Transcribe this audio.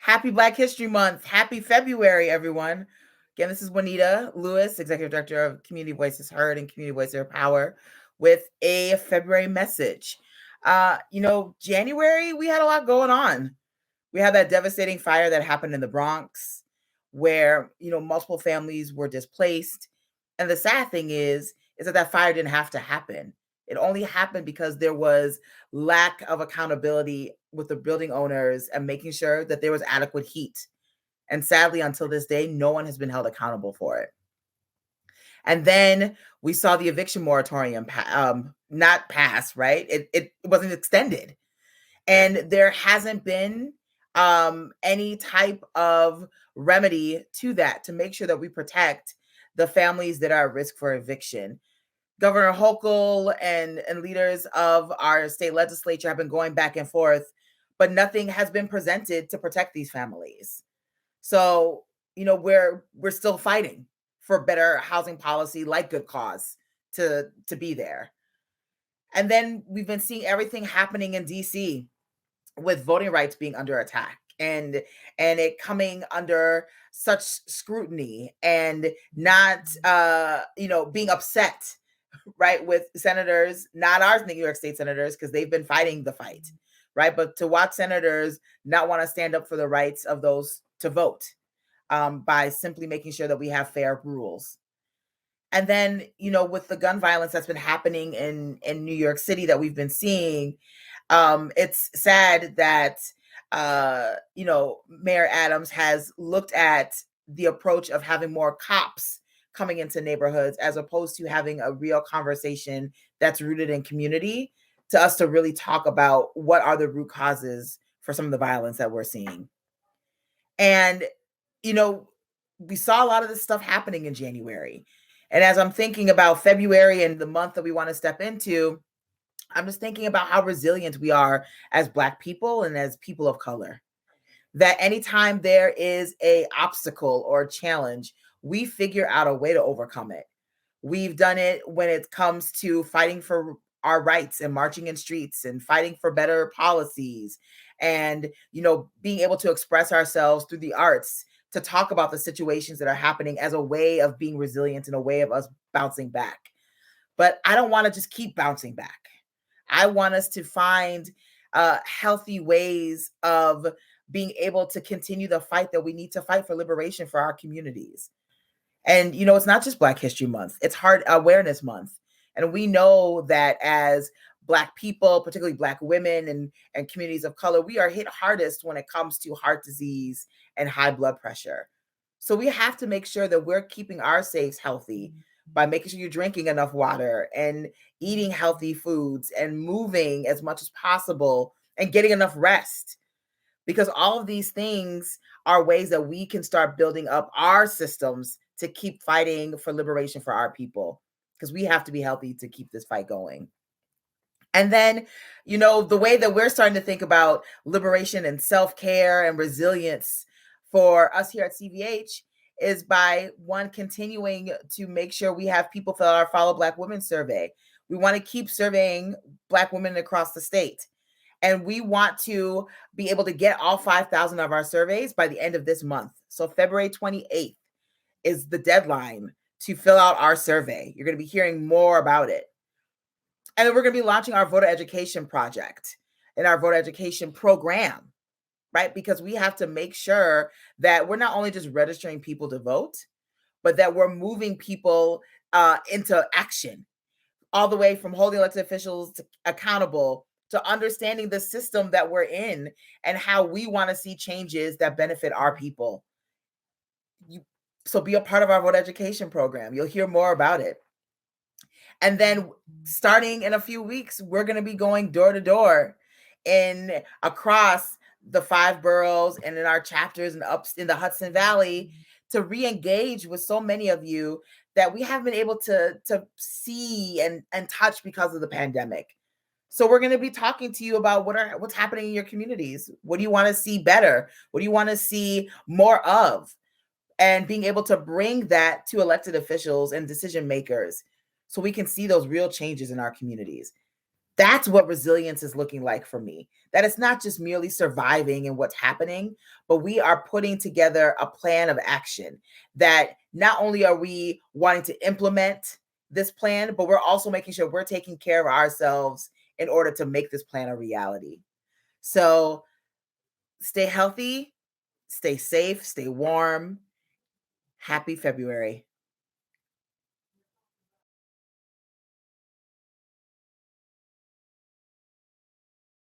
Happy Black History Month. Happy February, everyone. Again, this is Juanita Lewis, Executive Director of Community Voices Heard and Community Voices Power, with a February message. January, we had a lot going on. We had that devastating fire that happened in the Bronx where, multiple families were displaced. And the sad thing is that fire didn't have to happen. It only happened because there was lack of accountability with the building owners and making sure that there was adequate heat. And sadly, until this day, no one has been held accountable for it. And then we saw the eviction moratorium not pass, right? It wasn't extended. And there hasn't been any type of remedy to that to make sure that we protect the families that are at risk for eviction. Governor Hochul and leaders of our state legislature have been going back and forth, but nothing has been presented to protect these families. So, we're still fighting for better housing policy, like Good Cause, to be there. And then we've been seeing everything happening in DC with voting rights being under attack and it coming under such scrutiny and not being upset, right, with senators, not our New York State senators, because they've been fighting the fight, right? But to watch senators not want to stand up for the rights of those to vote by simply making sure that we have fair rules. And then, with the gun violence that's been happening in New York City that we've been seeing, it's sad that, Mayor Adams has looked at the approach of having more cops coming into neighborhoods as opposed to having a real conversation that's rooted in community to us to really talk about what are the root causes for some of the violence that we're seeing. And, we saw a lot of this stuff happening in January. And as I'm thinking about February and the month that we want to step into, I'm just thinking about how resilient we are as Black people and as people of color. That anytime there is a obstacle or a challenge, we figure out a way to overcome it. We've done it when it comes to fighting for our rights and marching in streets and fighting for better policies and, being able to express ourselves through the arts to talk about the situations that are happening as a way of being resilient and a way of us bouncing back. But I don't want to just keep bouncing back. I want us to find healthy ways of being able to continue the fight that we need to fight for liberation for our communities. And, it's not just Black History Month, it's Heart Awareness Month. And we know that as Black people, particularly Black women and communities of color, we are hit hardest when it comes to heart disease and high blood pressure. So we have to make sure that we're keeping our safes healthy by making sure you're drinking enough water and eating healthy foods and moving as much as possible and getting enough rest. Because all of these things are ways that we can start building up our systems to keep fighting for liberation for our people, because we have to be healthy to keep this fight going. And then, the way that we're starting to think about liberation and self-care and resilience for us here at CVH is by continuing to make sure we have people fill out our Follow Black Women survey. We want to keep surveying Black women across the state. And we want to be able to get all 5,000 of our surveys by the end of this month. So February 28th is the deadline to fill out our survey. You're going to be hearing more about it. And then we're going to be launching our voter education project and our voter education program, right? Because we have to make sure that we're not only just registering people to vote, but that we're moving people into action, all the way from holding elected officials accountable to understanding the system that we're in and how we want to see changes that benefit our people. So be a part of our voter education program. You'll hear more about it. And then starting in a few weeks, we're going to be going door to door across the 5 boroughs and in our chapters and up in the Hudson Valley to re-engage with so many of you that we haven't been able to see and touch because of the pandemic. So we're going to be talking to you about what's happening in your communities. What do you want to see better? What do you want to see more of? And being able to bring that to elected officials and decision makers so we can see those real changes in our communities. That's what resilience is looking like for me. That it's not just merely surviving and what's happening, but we are putting together a plan of action that not only are we wanting to implement this plan, but we're also making sure we're taking care of ourselves in order to make this plan a reality. So stay healthy, stay safe, stay warm. Happy February.